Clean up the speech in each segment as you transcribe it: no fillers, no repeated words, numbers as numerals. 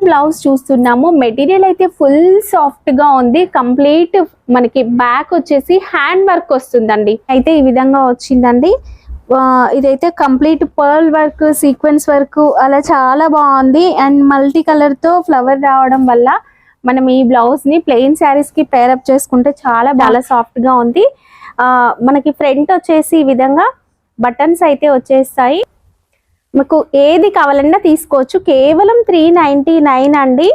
Blouse చూస్తున్నాము. Material అయితే full soft గా ఉంది. కంప్లీట్ మనకి బ్యాక్ వచ్చేసి హ్యాండ్ వర్క్ వస్తుందండి. అయితే ఈ విధంగా వచ్చిందండి. ఇదైతే complete pearl work, sequence work అలా చాలా బాగుంది. అండ్ మల్టీ కలర్ తో ఫ్లవర్ రావడం వల్ల మనం ఈ బ్లౌజ్ ని ప్లెయిన్ శారీస్ కి పేరప్ చేసుకుంటే చాలా సాఫ్ట్ గా ఉంది. మనకి ఫ్రంట్ వచ్చేసి ఈ విధంగా బటన్స్ అయితే వచ్చేస్తాయి. మీకు ఏది కావాలన్నా తీసుకోవచ్చు. కేవలం 399 అండి.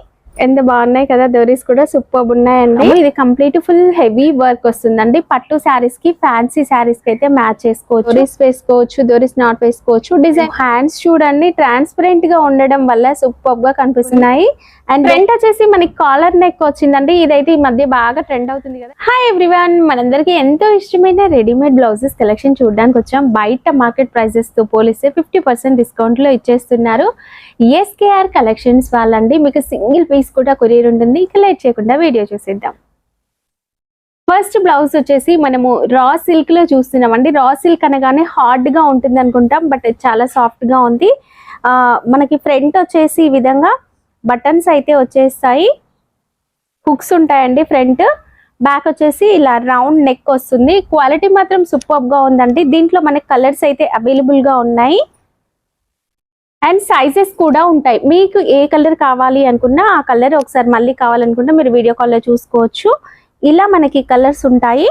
ఎంత బాగున్నాయి కదా, డోరీస్ కూడా సూపర్ ఉన్నాయండి. ఇది కంప్లీట్ ఫుల్ హెవీ వర్క్ వస్తుందండి. పట్టు శారీస్ కి, ఫ్యాన్సీ శారీస్ కి అయితే మ్యాచ్ చేసుకోవచ్చు. డోరీస్ వేసుకోవచ్చు, డోరీస్ నాట్ వేసుకోవచ్చు. డిజైన్ హ్యాండ్స్ చూడండి, ట్రాన్స్పరెంట్ గా ఉండడం వల్ల సూపర్ గా కనిపిస్తున్నాయి. అండ్ ఫ్రంట్ వచ్చేసి మనకి కాలర్ నెక్ వచ్చిందండి. ఇదైతే ఈ మధ్య బాగా ట్రెండ్ అవుతుంది కదా. హాయ్ ఎవ్రీవన్, మనందరికీ ఎంతో ఇష్టమైన రెడీమేడ్ బ్లౌజెస్ కలెక్షన్ చూడడానికి వచ్చాం. బయట మార్కెట్ ప్రైజెస్ తో పోలిస్తే 50% డిస్కౌంట్ లో ఇచ్చేస్తున్నారు ఎస్కేఆర్ కలెక్షన్స్ వాళ్ళండి. మీకు సింగిల్ పీస్ కూడా కొరియర్ ఉంటుంది. ఇక లేట్ చేయకుండా వీడియో చూసేద్దాం. ఫస్ట్ బ్లౌజ్ వచ్చేసి మనము రా సిల్క్ లో చూస్తున్నామండి. రా సిల్క్ అనగానే హార్డ్ గా ఉంటుంది అనుకుంటాం, బట్ చాలా సాఫ్ట్ గా ఉంది. మనకి ఫ్రంట్ వచ్చేసి ఈ విధంగా బటన్స్ అయితే వచ్చేస్తాయి, హుక్స్ ఉంటాయండి ఫ్రంట్. బ్యాక్ వచ్చేసి ఇలా రౌండ్ నెక్ వస్తుంది. క్వాలిటీ మాత్రం సూపర్ గా ఉందండి. దీంట్లో మనకి కలర్స్ అయితే అవైలబుల్ గా ఉన్నాయి అండ్ సైజెస్ కూడా ఉంటాయి. మీకు ఏ కలర్ కావాలి అనుకున్నా ఆ కలర్ ఒకసారి మళ్ళీ కావాలనుకుంటే మీరు వీడియో కాల్లో చూసుకోవచ్చు. ఇలా మనకి కలర్స్ ఉంటాయి.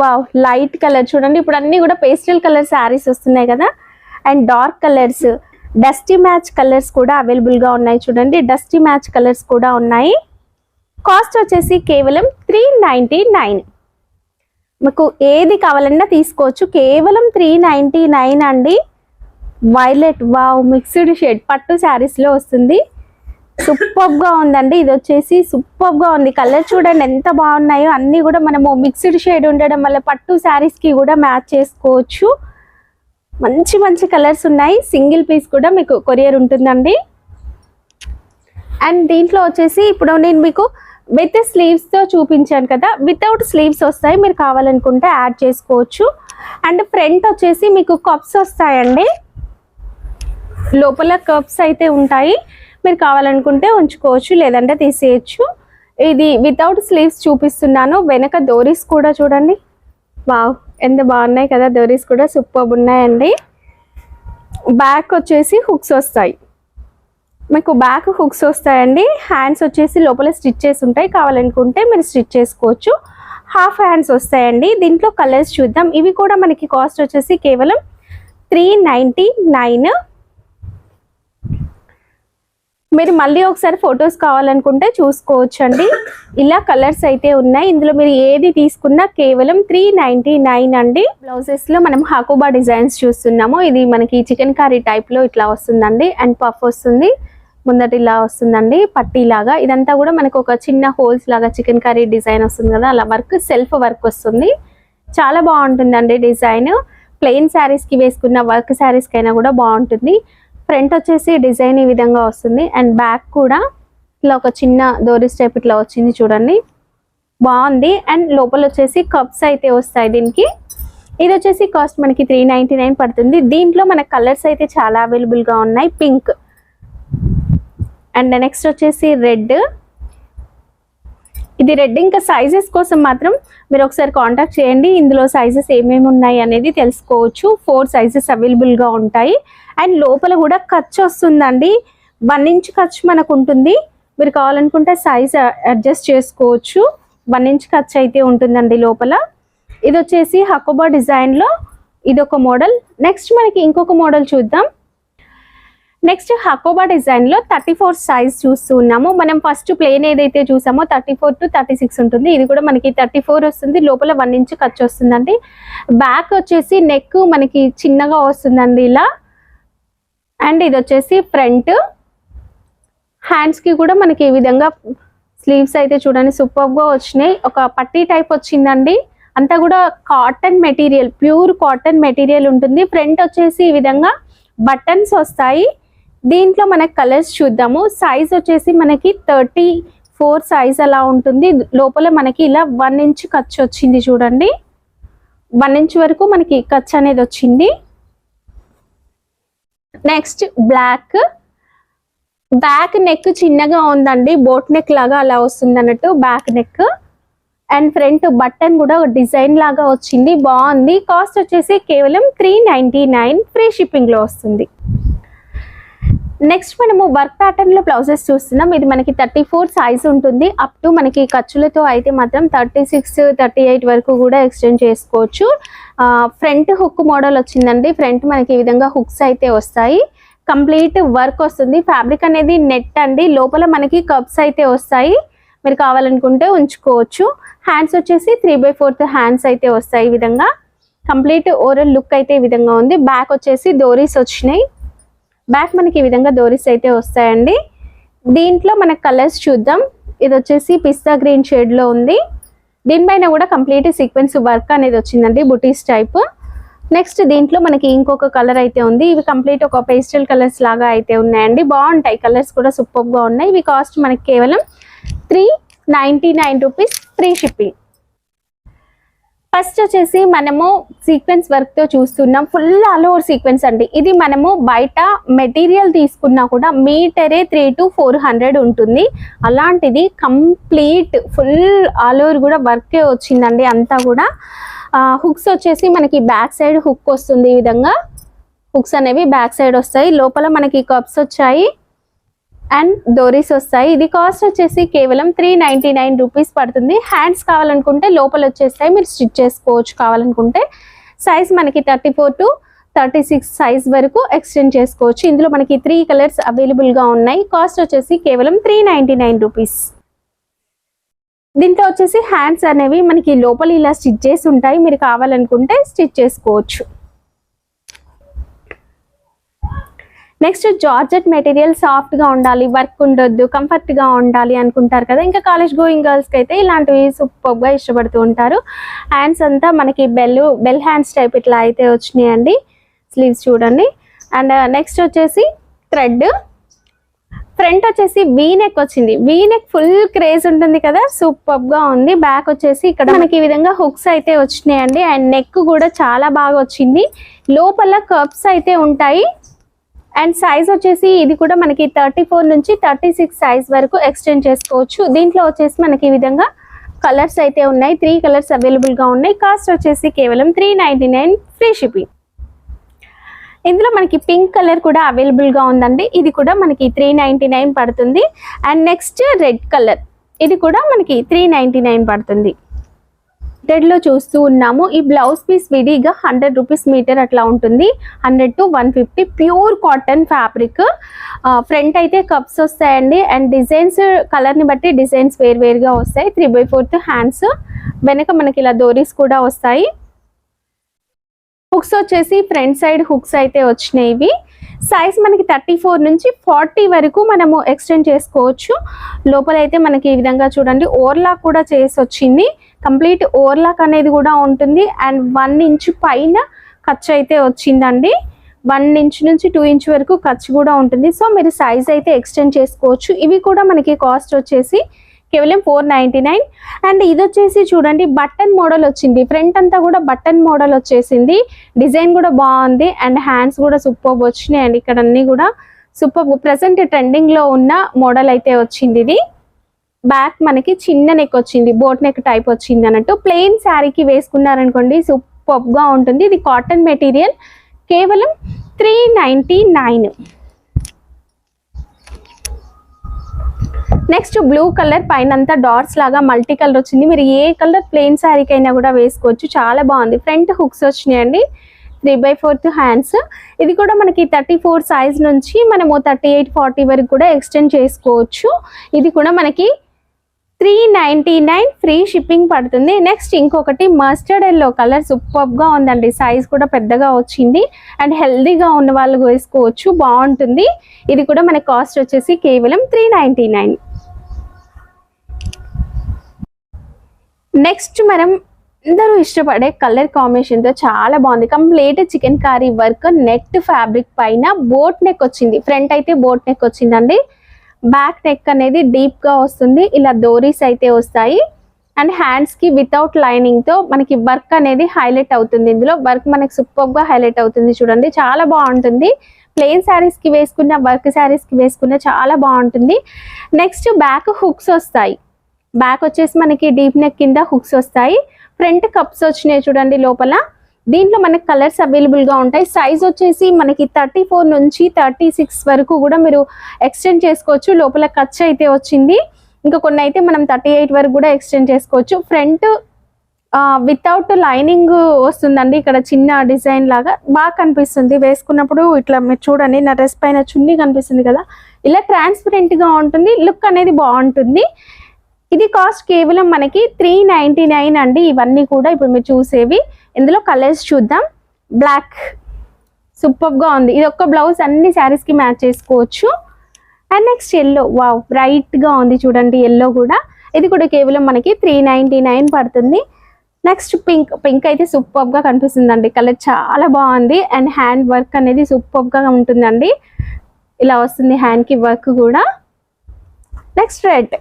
వావ్, లైట్ కలర్ చూడండి. ఇప్పుడు అన్ని కూడా పేస్టల్ కలర్ శారీస్ వస్తున్నాయి కదా. And dark colours, dusty match colours కూడా అవైలబుల్ గా ఉన్నాయి. చూడండి, డస్టీ మ్యాచ్ కలర్స్ కూడా ఉన్నాయి. కాస్ట్ వచ్చేసి కేవలం 399. మీకు ఏది కావాలన్నా తీసుకోవచ్చు. కేవలం 399 అండి. వైలెట్, వావ్, మిక్స్డ్ షేడ్ పట్టు శారీస్ లో వస్తుంది. సూపర్ గా ఉందండి. ఇది వచ్చేసి సూపర్ గా ఉంది. కలర్ చూడండి ఎంత బాగున్నాయో. అన్ని కూడా మనము మిక్స్డ్ షేడ్ ఉండడం వల్ల పట్టు శారీస్ కి కూడా మ్యాచ్ చేసుకోవచ్చు. మంచి మంచి కలర్స్ ఉన్నాయి. సింగిల్ పీస్ కూడా మీకు కొరియర్ ఉంటుందండి. అండ్ దీంట్లో వచ్చేసి ఇప్పుడు నేను మీకు విత్ స్లీవ్స్ తో చూపించాను కదా, వితౌట్ స్లీవ్స్ వస్తాయి. మీరు కావాలనుకుంటే యాడ్ చేసుకోవచ్చు. అండ్ ఫ్రంట్ వచ్చేసి మీకు కప్స్ వస్తాయండి. లోపల కప్స్ అయితే ఉంటాయి. మీరు కావాలనుకుంటే ఉంచుకోవచ్చు, లేదంటే తీసేయచ్చు. ఇది వితౌట్ స్లీవ్స్ చూపిస్తున్నాను. వెనక డోరీస్ కూడా చూడండి. వావ్, ఎంత బాగున్నాయి కదా, డోరీస్ కూడా సూపర్ ఉన్నాయండి. బ్యాక్ వచ్చేసి హుక్స్ వస్తాయి. మీకు బ్యాక్ హుక్స్ వస్తాయండి. హ్యాండ్స్ వచ్చేసి లోపల స్టిచ్చెస్ ఉంటాయి. కావాలనుకుంటే మీరు స్టిచ్ చేసుకోవచ్చు. హాఫ్ హ్యాండ్స్ వస్తాయండి. దీంట్లో కలర్స్ చూద్దాం. ఇవి కూడా మనకి కాస్ట్ వచ్చేసి కేవలం 399. మీరు మళ్ళీ ఒకసారి ఫొటోస్ కావాలనుకుంటే చూసుకోవచ్చు అండి. ఇలా కలర్స్ అయితే ఉన్నాయి. ఇందులో మీరు ఏది తీసుకున్నా కేవలం 399 అండి. బ్లౌజెస్ లో మనం హాకోబా డిజైన్స్ చూస్తున్నాము. ఇది మనకి చికెన్ కర్రీ టైప్ లో ఇట్లా వస్తుందండి. అండ్ పఫ్ వస్తుంది, ముందట ఇలా వస్తుందండి పట్టీ లాగా. ఇదంతా కూడా మనకు ఒక చిన్న హోల్స్ లాగా చికెన్ కర్రీ డిజైన్ వస్తుంది కదా, అలా వర్క్, సెల్ఫ్ వర్క్ వస్తుంది. చాలా బాగుంటుందండి డిజైన్. ప్లెయిన్ శారీస్ కి వేసుకున్న వర్క్ శారీస్ కైనా కూడా బాగుంటుంది. ఫ్రంట్ వచ్చేసి డిజైన్ ఈ విధంగా వస్తుంది. అండ్ బ్యాక్ కూడా ఇలా ఒక చిన్న డోరీస్ టైప్ ఇట్లా వచ్చింది చూడండి, బాగుంది. అండ్ లోపల వచ్చేసి కప్స్ అయితే వస్తాయి దీనికి. ఇది వచ్చేసి కాస్ట్ మనకి 399 పడుతుంది. దీంట్లో మన కలర్స్ అయితే చాలా అవైలబుల్ గా ఉన్నాయి. పింక్ అండ్ నెక్స్ట్ వచ్చేసి రెడ్. ఇది రెడ్. ఇంకా సైజెస్ కోసం మాత్రం మీరు ఒకసారి కాంటాక్ట్ చేయండి. ఇందులో సైజెస్ ఏమేమి ఉన్నాయి అనేది తెలుసుకోవచ్చు. 4 సైజెస్ అవైలబుల్ గా ఉంటాయి. అండ్ లోపల కూడా ఖర్చు వస్తుందండి. 1 ఇంచ్ ఖర్చు మనకు ఉంటుంది. మీరు కావాలనుకుంటే సైజ్ అడ్జస్ట్ చేసుకోవచ్చు. 1 ఇంచ్ ఖర్చు అయితే ఉంటుందండి లోపల. ఇది వచ్చేసి హకోబా డిజైన్ లో ఇదొక మోడల్. నెక్స్ట్ మనకి ఇంకొక మోడల్ చూద్దాం. నెక్స్ట్ హకోబా డిజైన్ లో 34 సైజ్ చూస్తూ ఉన్నాము. మనం ఫస్ట్ ప్లేన్ ఏదైతే చూసామో 34 to 36 ఉంటుంది. ఇది కూడా మనకి 34 వస్తుంది. లోపల 1 ఇంచ్ ఖర్చు వస్తుందండి. బ్యాక్ వచ్చేసి నెక్ మనకి చిన్నగా వస్తుందండి ఇలా. అండ్ ఇది వచ్చేసి ఫ్రంట్. హ్యాండ్స్ కి కూడా మనకి ఈ విధంగా స్లీవ్స్ అయితే చూడండి సూపర్ గా వచ్చినాయి. ఒక పట్టీ టైప్ వచ్చిందండి. అంతా కూడా cotton material, pure cotton material ఉంటుంది. ఫ్రంట్ వచ్చేసి ఈ విధంగా బటన్స్ వస్తాయి. దీంట్లో మనకి కలర్స్ చూద్దాము. సైజ్ వచ్చేసి మనకి 34 సైజ్ అలా ఉంటుంది. లోపల మనకి ఇలా 1 ఇంచ్ ఖర్చు వచ్చింది చూడండి. 1 ఇంచ్ వరకు మనకి ఖర్చు అనేది వచ్చింది. నెక్స్ట్ బ్లాక్ బ్యాక్ నెక్ చిన్నగా ఉందండి, బోట్ నెక్ లాగా అలా వస్తుంది అన్నట్టు back neck. And front button కూడా డిజైన్ లాగా వచ్చింది, బాగుంది. కాస్ట్ వచ్చేసి కేవలం 399, ఫ్రీ షిప్పింగ్ లో వస్తుంది. నెక్స్ట్ మనము వర్క్ ప్యాటర్న్ లో బ్లౌజెస్ చూస్తున్నాం. ఇది మనకి 34 సైజ్ ఉంటుంది. అప్ టు మనకి ఖర్చులతో అయితే మాత్రం 36, 38 వరకు కూడా ఎక్స్టెండ్ చేసుకోవచ్చు. ఫ్రంట్ హుక్ మోడల్ వచ్చిందండి. ఫ్రంట్ మనకి ఈ విధంగా హుక్స్ అయితే వస్తాయి. కంప్లీట్ వర్క్ వస్తుంది. ఫ్యాబ్రిక్ అనేది నెట్ అండి. లోపల మనకి కప్స్ అయితే వస్తాయి, మీరు కావాలనుకుంటే ఉంచుకోవచ్చు. హ్యాండ్స్ వచ్చేసి 3/4 హ్యాండ్స్ అయితే వస్తాయి. ఈ విధంగా కంప్లీట్ ఓవరాల్ లుక్ అయితే ఈ విధంగా ఉంది. బ్యాక్ వచ్చేసి డోరీస్ వచ్చినాయి. బ్యాక్ మనకి ఈ విధంగా డోరీస్ అయితే వస్తాయండి. దీంట్లో మనకు కలర్స్ చూద్దాం. ఇది వచ్చేసి పిస్తా గ్రీన్ షేడ్ లో ఉంది. దీనిపైన కూడా కంప్లీట్ సీక్వెన్స్ వర్క్ అనేది వచ్చిందండి, బుటీస్ టైప్. నెక్స్ట్ దీంట్లో మనకి ఇంకొక కలర్ అయితే ఉంది. ఇవి కంప్లీట్ ఒక పేస్టల్ కలర్స్ లాగా అయితే ఉన్నాయండి, బాగుంటాయి. కలర్స్ కూడా సూపర్ గా ఉన్నాయి. ఇవి కాస్ట్ మనకి కేవలం 399 రూపీస్, ఫ్రీ షిప్పింగ్. ఫస్ట్ వచ్చేసి మనము సీక్వెన్స్ వర్క్ తో చూస్తున్నాం. ఫుల్ ఆల్ ఓవర్ సీక్వెన్స్ అండి. ఇది మనము బయట మెటీరియల్ తీసుకున్నా కూడా మీటరే 300 to 400 ఉంటుంది. అలాంటిది కంప్లీట్ ఫుల్ ఆల్ ఓవర్ కూడా వర్కే వచ్చిందండి అంతా కూడా. హుక్స్ వచ్చేసి మనకి బ్యాక్ సైడ్ హుక్ వస్తుంది. ఈ విధంగా హుక్స్ అనేవి బ్యాక్ సైడ్ వస్తాయి. లోపల మనకి కప్స్ వచ్చాయి అండ్ డోరీస్ వస్తాయి. ఇది కాస్ట్ వచ్చేసి కేవలం 399 రూపీస్ పడుతుంది. హ్యాండ్స్ కావాలనుకుంటే లోపల వచ్చేస్తాయి, మీరు స్టిచ్ చేసుకోవచ్చు కావాలనుకుంటే. సైజ్ మనకి 34 to 36 సైజ్ వరకు ఎక్స్టెండ్ చేసుకోవచ్చు. ఇందులో మనకి 3 కలర్స్ అవైలబుల్ గా ఉన్నాయి. కాస్ట్ వచ్చేసి కేవలం 399 రూపీస్. దీంట్లో వచ్చేసి హ్యాండ్స్ అనేవి మనకి లోపల ఇలా స్టిచ్ చేసి ఉంటాయి, మీరు కావాలనుకుంటే స్టిచ్ చేసుకోవచ్చు. నెక్స్ట్ జార్జెట్ మెటీరియల్, సాఫ్ట్ గా ఉండాలి, వర్క్ ఉండొద్దు, కంఫర్ట్ గా ఉండాలి అనుకుంటారు కదా. ఇంకా కాలేజ్ గోయింగ్ గర్ల్స్ కి అయితే ఇలాంటివి సూపర్ గా ఇష్టపడుతూ ఉంటారు. హ్యాండ్స్ అంతా మనకి బెల్ హ్యాండ్స్ టైప్ ఇట్లా అయితే వచ్చినాయండి. స్లీవ్స్ చూడండి. అండ్ నెక్స్ట్ వచ్చేసి థ్రెడ్. ఫ్రంట్ వచ్చేసి వీ నెక్ వచ్చింది. వీ నెక్ ఫుల్ క్రేజ్ ఉంటుంది కదా, సూపర్ గా ఉంది. బ్యాక్ వచ్చేసి ఇక్కడ మనకి ఈ విధంగా హుక్స్ అయితే వచ్చినాయండి. అండ్ నెక్ కూడా చాలా బాగా వచ్చింది. లోపల కప్స్ అయితే ఉంటాయి. అండ్ సైజ్ వచ్చేసి ఇది కూడా మనకి 34 నుంచి 36 సైజ్ వరకు ఎక్స్టెండ్ చేసుకోవచ్చు. దీంట్లో వచ్చేసి మనకి ఈ విధంగా కలర్స్ అయితే ఉన్నాయి. 3 కలర్స్ అవైలబుల్ గా ఉన్నాయి. కాస్ట్ వచ్చేసి కేవలం 399, ఫ్రీ షిప్పింగ్. ఇందులో మనకి పింక్ కలర్ కూడా అవైలబుల్ గా ఉందండి. ఇది కూడా మనకి 399 పడుతుంది. అండ్ నెక్స్ట్ రెడ్ కలర్, ఇది కూడా మనకి 399 పడుతుంది. రెడ్ లో చూస్తూ ఉన్నాము. ఈ బ్లౌజ్ పీస్ విడిగా 100 రూపీస్ మీటర్ అట్లా ఉంటుంది. 100 to 150 pure cotton fabric. Front అయితే కప్స్ వస్తాయండి. అండ్ డిజైన్స్ కలర్ ని బట్టి డిజైన్స్ వేరువేరుగా వస్తాయి. 3/4 హ్యాండ్స్. వెనక మనకి ఇలా డోరీస్ కూడా వస్తాయి. హుక్స్ వచ్చేసి ఫ్రంట్ సైడ్ హుక్స్ అయితే వచ్చినాయి. ఇవి సైజ్ మనకి 34 నుంచి 40 వరకు మనము ఎక్స్టెండ్ చేసుకోవచ్చు. లోపల అయితే మనకి ఈ విధంగా చూడండి ఓవర్లాక్ కూడా చేసి వచ్చింది. కంప్లీట్ ఓవర్లాక్ అనేది కూడా ఉంటుంది. అండ్ 1 ఇంచ్ పైన ఖర్చు అయితే వచ్చిందండి. 1 ఇంచ్ నుంచి 2 ఇంచ్ వరకు ఖర్చు కూడా ఉంటుంది. సో మీరు సైజ్ అయితే ఎక్స్టెండ్ చేసుకోవచ్చు. ఇవి కూడా మనకి కాస్ట్ వచ్చేసి కేవలం 499. అండ్ ఇది వచ్చేసి చూడండి బటన్ మోడల్ వచ్చింది. ఫ్రంట్ అంతా కూడా బటన్ మోడల్ వచ్చేసింది. డిజైన్ కూడా బాగుంది. అండ్ హ్యాండ్స్ కూడా సూపర్ వచ్చినాయి. అండ్ ఇక్కడ అన్ని కూడా సూపర్ ప్రెసెంట్ ట్రెండింగ్ లో ఉన్న మోడల్ అయితే వచ్చింది. ఇది బ్యాక్ మనకి చిన్న నెక్ వచ్చింది, బోట్ నెక్ టైప్ వచ్చింది అన్నట్టు. ప్లెయిన్ శారీకి వేసుకున్నారనుకోండి సూపర్ గా ఉంటుంది. ఇది కాటన్ మెటీరియల్, కేవలం 399. నెక్స్ట్ బ్లూ కలర్ పైన అంతా డాట్స్ లాగా మల్టీ కలర్ వచ్చింది. మీరు ఏ కలర్ ప్లెయిన్ శారీకి అయినా కూడా వేసుకోవచ్చు, చాలా బాగుంది. ఫ్రంట్ హుక్స్ వచ్చినాయండి. 3/4 హ్యాండ్స్. ఇది కూడా మనకి 34 సైజ్ నుంచి మనము 38, 40 వరకు కూడా ఎక్స్టెండ్ చేసుకోవచ్చు. ఇది కూడా మనకి 399, ఫ్రీ షిప్పింగ్ పడుతుంది. నెక్స్ట్ ఇంకొకటి మస్టర్డ్ ఎల్లో కలర్, సూపర్ గా ఉందండి. సైజ్ కూడా పెద్దగా వచ్చింది. అండ్ హెల్దీగా ఉన్న వాళ్ళు వేసుకోవచ్చు, బాగుంటుంది. ఇది కూడా మన కాస్ట్ వచ్చేసి కేవలం 399. నెక్స్ట్ మనం అందరూ ఇష్టపడే కలర్ కాంబినేషన్ తో చాలా బాగుంది. Complete chikankari work, net fabric పైన బోట్ నెక్ వచ్చింది. ఫ్రంట్ అయితే బోట్ నెక్ వచ్చిందండి. బ్యాక్ నెక్ అనేది డీప్ గా వస్తుంది. ఇలా డోరీస్ అయితే వస్తాయి. అండ్ హ్యాండ్స్ కి వితౌట్ లైనింగ్ తో మనకి వర్క్ అనేది హైలైట్ అవుతుంది. ఇందులో వర్క్ మనకి సూపర్ గా హైలైట్ అవుతుంది. చూడండి చాలా బాగుంటుంది. ప్లెయిన్ శారీస్ కి వేసుకున్న, వర్క్ శారీస్ కి వేసుకున్న చాలా బాగుంటుంది. నెక్స్ట్ బ్యాక్ హుక్స్ వస్తాయి. బ్యాక్ వచ్చేసి మనకి డీప్ నెక్ కింద హుక్స్ వస్తాయి. ఫ్రంట్ కప్స్ వచ్చినాయి చూడండి లోపల. దీంట్లో మనకి కలర్స్ అవైలబుల్ గా ఉంటాయి. సైజ్ వచ్చేసి మనకి 34 నుంచి 36 వరకు కూడా మీరు ఎక్స్టెండ్ చేసుకోవచ్చు. లోపల కచ్ అయితే వచ్చింది. ఇంకా కొన్ని అయితే మనం 38 వరకు కూడా ఎక్స్టెండ్ చేసుకోవచ్చు. ఫ్రంట్ వితౌట్ లైనింగ్ వస్తుందండి. ఇక్కడ చిన్న డిజైన్ లాగా బాగా కనిపిస్తుంది వేసుకున్నప్పుడు. ఇట్లా మీరు చూడండి, నా డ్రెస్ పైన చున్నీ కనిపిస్తుంది కదా, ఇలా ట్రాన్స్పరెంట్ గా ఉంటుంది. లుక్ అనేది బాగుంటుంది. ఇది కాస్ట్ కేవలం మనకి 399 అండి. ఇవన్నీ కూడా ఇప్పుడు మీరు చూసేవి. ఇందులో కలర్స్ చూద్దాం. బ్లాక్ సూపర్ గా ఉంది. ఇది ఒక్క బ్లౌజ్ అన్ని శారీస్ కి మ్యాచ్ చేసుకోవచ్చు. And next yellow, wow bright గా ఉంది చూడండి ఎల్లో కూడా. ఇది కూడా కేవలం మనకి 399 పడుతుంది. Next pink. పింక్ అయితే సూపర్ గా కనిపిస్తుందండి. కలర్ చాలా బాగుంది. అండ్ హ్యాండ్ వర్క్ అనేది సూపర్ గా ఉంటుందండి. ఇలా వస్తుంది హ్యాండ్ కి వర్క్ కూడా. Next red.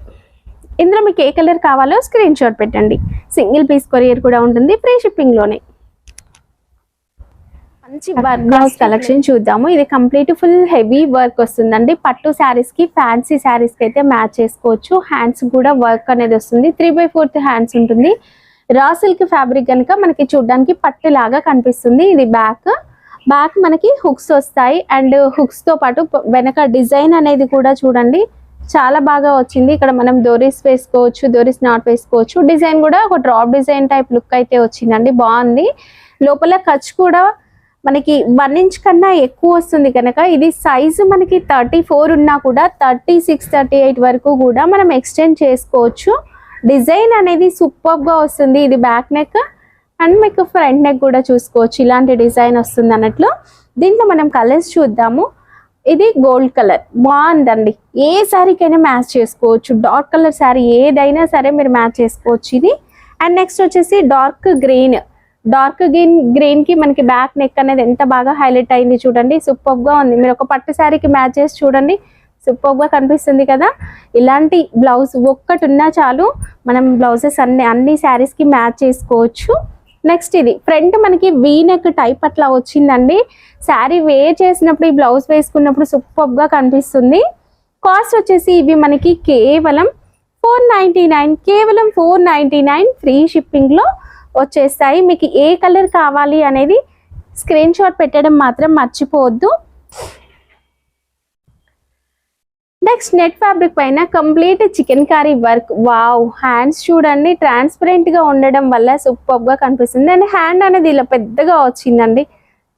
ఇందులో మీకు ఏ కలర్ కావాలో స్క్రీన్ షాట్ పెట్టండి. సింగిల్ పీస్ కొరియర్ కూడా ఉంటుంది, ఫ్రీ షిప్పింగ్ లోనే. మంచి వర్క్ బ్లౌజ్ కలెక్షన్ చూద్దాము. ఇది కంప్లీట్ ఫుల్ హెవీ వర్క్ వస్తుందండి. పట్టు శారీస్ కి, ఫ్యాన్సీ శారీస్ కి అయితే మ్యాచ్ చేసుకోవచ్చు. హ్యాండ్స్ కూడా వర్క్ అనేది వస్తుంది. 3/4 హ్యాండ్స్ ఉంటుంది. రా సిల్క్ ఫ్యాబ్రిక్ కనుక మనకి చూడడానికి పట్టు లాగా కనిపిస్తుంది. ఇది బ్యాక్. బ్యాక్ మనకి హుక్స్ వస్తాయి. అండ్ హుక్స్ తో పాటు వెనక డిజైన్ అనేది కూడా చూడండి చాలా బాగా వచ్చింది. ఇక్కడ మనం డోరీస్ వేసుకోవచ్చు, డోరీస్ నాట్ వేసుకోవచ్చు. డిజైన్ కూడా ఒక డ్రాప్ డిజైన్ టైప్ లుక్ అయితే వచ్చిందండి, బాగుంది. లోపల ఖర్చు కూడా మనకి 1 ఇంచ్ కన్నా ఎక్కువ వస్తుంది కనుక ఇది సైజు మనకి 34 ఉన్నా కూడా 36, 38 వరకు కూడా మనం ఎక్స్టెండ్ చేసుకోవచ్చు. డిజైన్ అనేది సూపర్ గా వస్తుంది. ఇది బ్యాక్ నెక్ అండ్ మీకు ఫ్రంట్ నెక్ కూడా చూసుకోవచ్చు. ఇలాంటి డిజైన్ వస్తుంది అన్నట్లు. దీంట్లో మనం కలర్స్ చూద్దాము. ఇది గోల్డ్ కలర్ బాగుందండి. ఏ శారీకైనా మ్యాచ్ చేసుకోవచ్చు. డార్క్ కలర్ శారీ ఏదైనా సరే మీరు మ్యాచ్ చేసుకోవచ్చు ఇది. అండ్ నెక్స్ట్ వచ్చేసి డార్క్ గ్రీన్. డార్క్ గ్రీన్ కి మనకి బ్యాక్ నెక్ అనేది ఎంత బాగా హైలైట్ అయింది చూడండి. సూపర్ గా ఉంది. మీరు ఒక పట్టు శారీకి మ్యాచ్ చేసి చూడండి, సూపర్ గా కనిపిస్తుంది కదా. ఇలాంటి బ్లౌజ్ ఒక్కటి ఉన్నా చాలు, మనం బ్లౌజెస్ అన్ని శారీస్ కి మ్యాచ్ చేసుకోవచ్చు. నెక్స్ట్ ఇది ఫ్రంట్ మనకి వీ నెక్ టైప్ అట్లా వచ్చిందండి. శారీ వేర్ చేసినప్పుడు ఈ బ్లౌజ్ వేసుకున్నప్పుడు సూపర్ గా కనిపిస్తుంది. కాస్ట్ వచ్చేసి ఇవి మనకి కేవలం 499, కేవలం 499 ఫ్రీ షిప్పింగ్ లో వచ్చేస్తాయి. మీకు ఏ కలర్ కావాలి అనేది స్క్రీన్ షాట్ పెట్టడం మాత్రం మర్చిపోవద్దు. నెక్స్ట్ నెట్ ఫ్యాబ్రిక్ పైన complete chikankari work. Wow hands చూడండి, ట్రాన్స్పరెంట్ గా ఉండడం వల్ల సూపర్ గా కనిపిస్తుంది. అండ్ హ్యాండ్ అనేది ఇలా పెద్దగా వచ్చిందండి,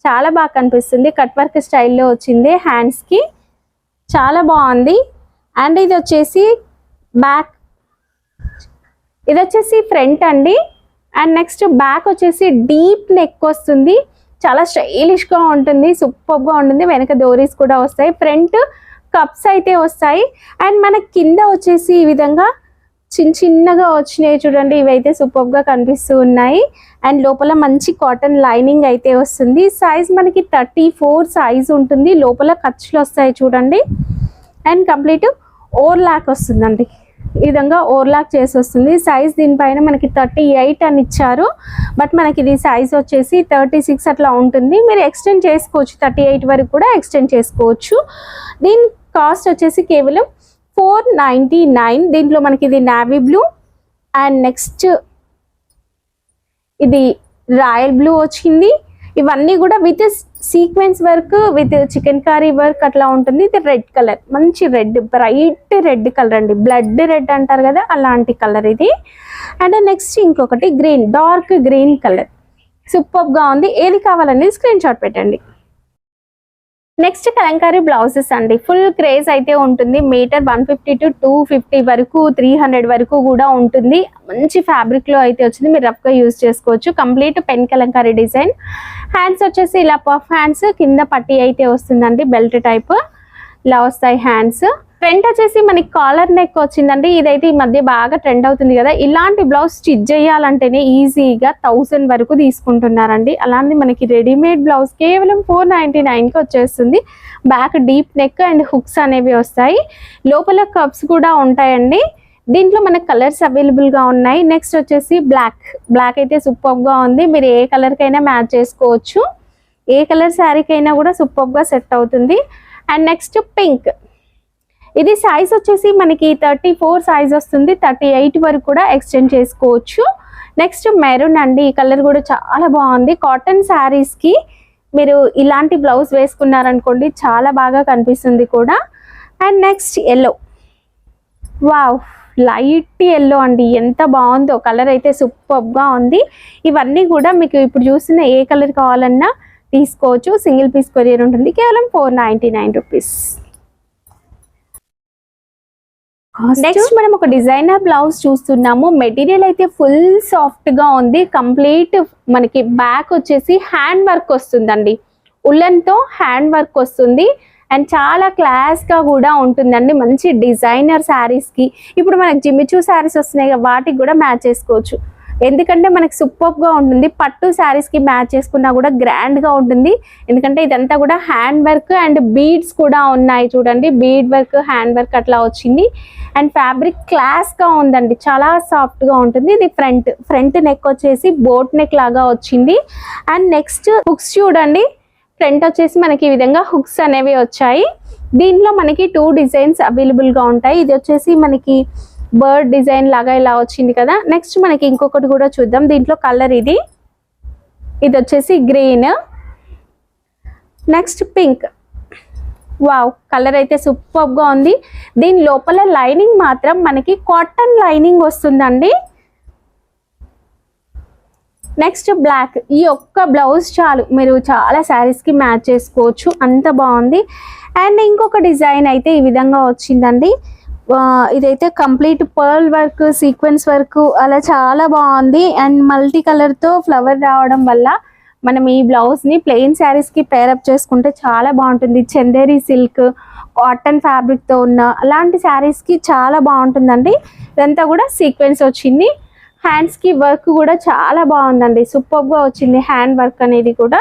చాలా బాగా కనిపిస్తుంది. కట్ వర్క్ స్టైల్లో వచ్చింది హ్యాండ్స్ కి, చాలా బాగుంది. అండ్ ఇది వచ్చేసి బ్యాక్, ఇది వచ్చేసి ఫ్రంట్ అండి. అండ్ నెక్స్ట్ బ్యాక్ వచ్చేసి డీప్ నెక్ వస్తుంది, చాలా స్టైలిష్ గా ఉంటుంది, సూపర్ గా ఉంటుంది. వెనక డోరీస్ కూడా వస్తాయి. ఫ్రంట్ కప్స్ అయితే వస్తాయి. అండ్ మన కింద వచ్చేసి ఈ విధంగా చిన్నగా వచ్చినాయి చూడండి. ఇవైతే సూపర్ గా కనిపిస్తూ ఉన్నాయి. అండ్ లోపల మంచి కాటన్ లైనింగ్ అయితే వస్తుంది. సైజ్ మనకి 34 సైజ్ ఉంటుంది. లోపల ఖర్చులు వస్తాయి చూడండి. అండ్ కంప్లీట్ ఓవర్లాక్ వస్తుందండి. ఈ విధంగా ఓవర్లాక్ చేసి వస్తుంది. సైజ్ దీనిపైన మనకి 38 అని ఇచ్చారు, బట్ మనకి ఇది సైజ్ వచ్చేసి 36 అట్లా ఉంటుంది. మీరు ఎక్స్టెండ్ చేసుకోవచ్చు, 38 వరకు కూడా ఎక్స్టెండ్ చేసుకోవచ్చు. దీని కాస్ట్ వచ్చేసి కేవలం 499. దీంట్లో మనకి ఇది నావీ బ్లూ అండ్ నెక్స్ట్ ఇది రాయల్ బ్లూ వచ్చింది. ఇవన్నీ కూడా with sequence work, with chicken curry work అట్లా ఉంటుంది. ఇది రెడ్ కలర్, మంచి రెడ్, బ్రైట్ రెడ్ కలర్ అండి, బ్లడ్ రెడ్ అంటారు కదా అలాంటి కలర్ ఇది. అండ్ నెక్స్ట్ ఇంకొకటి green, dark green colour, super గా ఉంది. ఏది కావాలనేది స్క్రీన్ షాట్ పెట్టండి. నెక్స్ట్ కలంకారీ బ్లౌజెస్ అండి, ఫుల్ క్రేజ్ అయితే ఉంటుంది. మీటర్ 150 to 250 వరకు, 300 వరకు కూడా ఉంటుంది. మంచి ఫ్యాబ్రిక్ లో అయితే వచ్చింది, మీరు రఫ్ గా యూజ్ చేసుకోవచ్చు. Complete pen Kalamkari design. Hands వచ్చేసి ఇలా పఫ్ హ్యాండ్స్, కింద పట్టీ అయితే వస్తుందండి, బెల్ట్ టైప్ ఇలా వస్తాయి హ్యాండ్స్. ఫ్రంట్ వచ్చేసి మనకి కాలర్ నెక్ వచ్చిందండి. ఇదైతే ఈ మధ్య బాగా ట్రెండ్ అవుతుంది కదా. ఇలాంటి బ్లౌజ్ స్టిచ్ చేయాలంటేనే ఈజీగా 1000 వరకు తీసుకుంటున్నారండి. అలాంటి మనకి రెడీమేడ్ బ్లౌజ్ కేవలం 499కి వచ్చేస్తుంది. Back deep neck and hooks అనేవి వస్తాయి. లోపల కప్స్ కూడా ఉంటాయండి. దీంట్లో మనకు కలర్స్ అవైలబుల్ గా ఉన్నాయి. నెక్స్ట్ వచ్చేసి బ్లాక్. బ్లాక్ అయితే సూపర్ గా ఉంది, మీరు ఏ కలర్ కైనా మ్యాచ్ చేసుకోవచ్చు. ఏ కలర్ శారీకి అయినా కూడా సూపర్గా సెట్ అవుతుంది. అండ్ నెక్స్ట్ పింక్, ఇది సైజ్ వచ్చేసి మనకి 34 సైజ్ వస్తుంది, 38 వరకు కూడా ఎక్స్టెండ్ చేసుకోవచ్చు. నెక్స్ట్ మెరూన్ అండి, ఈ కలర్ కూడా చాలా బాగుంది. కాటన్ శారీస్కి మీరు ఇలాంటి బ్లౌజ్ వేసుకున్నారనుకోండి చాలా బాగా కనిపిస్తుంది కూడా. And next yellow, wow light yellow అండి, ఎంత బాగుందో కలర్ అయితే సూపర్గా ఉంది. ఇవన్నీ కూడా మీకు ఇప్పుడు చూసిన ఏ కలర్ కావాలన్నా తీసుకోవచ్చు. సింగిల్ పీస్ కొరియర్ ఉంటుంది, కేవలం 499 రూపీస్. నెక్స్ట్ మనం ఒక డిజైనర్ బ్లౌజ్ చూస్తున్నాము. మెటీరియల్ అయితే ఫుల్ సాఫ్ట్ గా ఉంది. కంప్లీట్ మనకి బ్యాక్ వచ్చేసి హ్యాండ్ వర్క్ వస్తుందండి, ఉలెన్ తో హ్యాండ్ వర్క్ వస్తుంది. అండ్ చాలా క్లాస్ గా కూడా ఉంటుందండి. మంచి డిజైనర్ శారీస్ కి, ఇప్పుడు మనకి జిమ్మిచూ శారీస్ వస్తున్నాయి, వాటికి కూడా మ్యాచ్ చేసుకోవచ్చు. ఎందుకంటే మనకి సూపర్ గా ఉంటుంది. పట్టు శారీస్ కి మ్యాచ్ చేసుకున్నా కూడా గ్రాండ్ గా ఉంటుంది. ఎందుకంటే ఇదంతా కూడా హ్యాండ్ వర్క్ అండ్ బీడ్స్ కూడా ఉన్నాయి చూడండి, బీడ్ వర్క్ హ్యాండ్ వర్క్ అట్లా వచ్చింది. అండ్ ఫ్యాబ్రిక్ క్లాస్ గా ఉందండి, చాలా సాఫ్ట్ గా ఉంటుంది. ఇది ఫ్రంట్ నెక్ వచ్చేసి బోట్ నెక్ లాగా వచ్చింది. అండ్ నెక్స్ట్ హుక్స్ చూడండి, ఫ్రంట్ వచ్చేసి మనకి ఈ విధంగా హుక్స్ అనేవి వచ్చాయి. దీంట్లో మనకి 2 డిజైన్స్ అవైలబుల్ గా ఉంటాయి. ఇది వచ్చేసి మనకి బర్డ్ డిజైన్ లాగా ఇలా వచ్చింది కదా. నెక్స్ట్ మనకి ఇంకొకటి కూడా చూద్దాం. దీంట్లో కలర్ ఇది వచ్చేసి green, next pink. Wow colour అయితే సూపర్ గా ఉంది. దీని లోపల లైనింగ్ మాత్రం మనకి కాటన్ లైనింగ్ వస్తుందండి. నెక్స్ట్ బ్లాక్, ఈ ఒక్క బ్లౌజ్ చాలు, మీరు చాలా శారీస్ కి మ్యాచ్ చేసుకోవచ్చు, అంత బాగుంది. అండ్ ఇంకొక డిజైన్ అయితే ఈ విధంగా వచ్చిందండి. ఇదైతే complete pearl work, sequence work అలా చాలా బాగుంది. అండ్ మల్టీ కలర్ తో ఫ్లవర్ రావడం వల్ల మనం ఈ బ్లౌజ్ ని ప్లెయిన్ శారీస్ కి పేరప్ చేసుకుంటే చాలా బాగుంటుంది. చందేరి సిల్క్, కాటన్ ఫ్యాబ్రిక్ తో ఉన్న అలాంటి శారీస్ కి చాలా బాగుంటుందండి. ఇదంతా కూడా సీక్వెన్స్ వచ్చింది. హ్యాండ్స్ కి వర్క్ కూడా చాలా బాగుందండి, సూపర్ గా వచ్చింది హ్యాండ్ వర్క్ అనేది కూడా.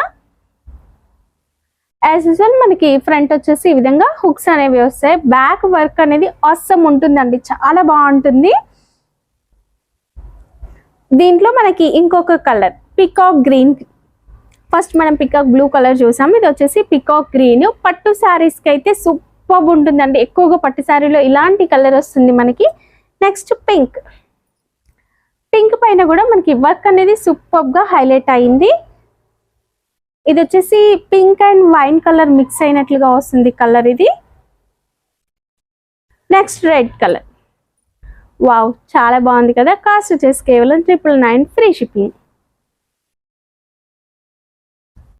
యాజ్ యూజువల్ మనకి ఫ్రంట్ వచ్చేసి ఈ విధంగా హుక్స్ అనేవి వస్తాయి. బ్యాక్ వర్క్ అనేది ఆసమ్ ఉంటుందండి, చాలా బాగుంటుంది. దీంట్లో మనకి ఇంకొక కలర్ పికాక్ గ్రీన్, ఫస్ట్ మనం పికాక్ బ్లూ కలర్ చూసాం, ఇది వచ్చేసి పికాక్ గ్రీన్. పట్టు శారీస్ కి అయితే సూపర్ ఉంటుందండి, ఎక్కువగా పట్టు శారీలో ఇలాంటి కలర్ వస్తుంది మనకి. నెక్స్ట్ పింక్, పింక్ పైన కూడా మనకి వర్క్ అనేది సూపర్ గా హైలైట్ అయింది. ఇది వచ్చేసి pink and wine colour mix అయినట్లుగా వస్తుంది కలర్ ఇది. నెక్స్ట్ రెడ్ కలర్, వావ్ చాలా బాగుంది కదా. కాస్ట్ వచ్చేసి కేవలం 999 ఫ్రీ షిప్పింగ్.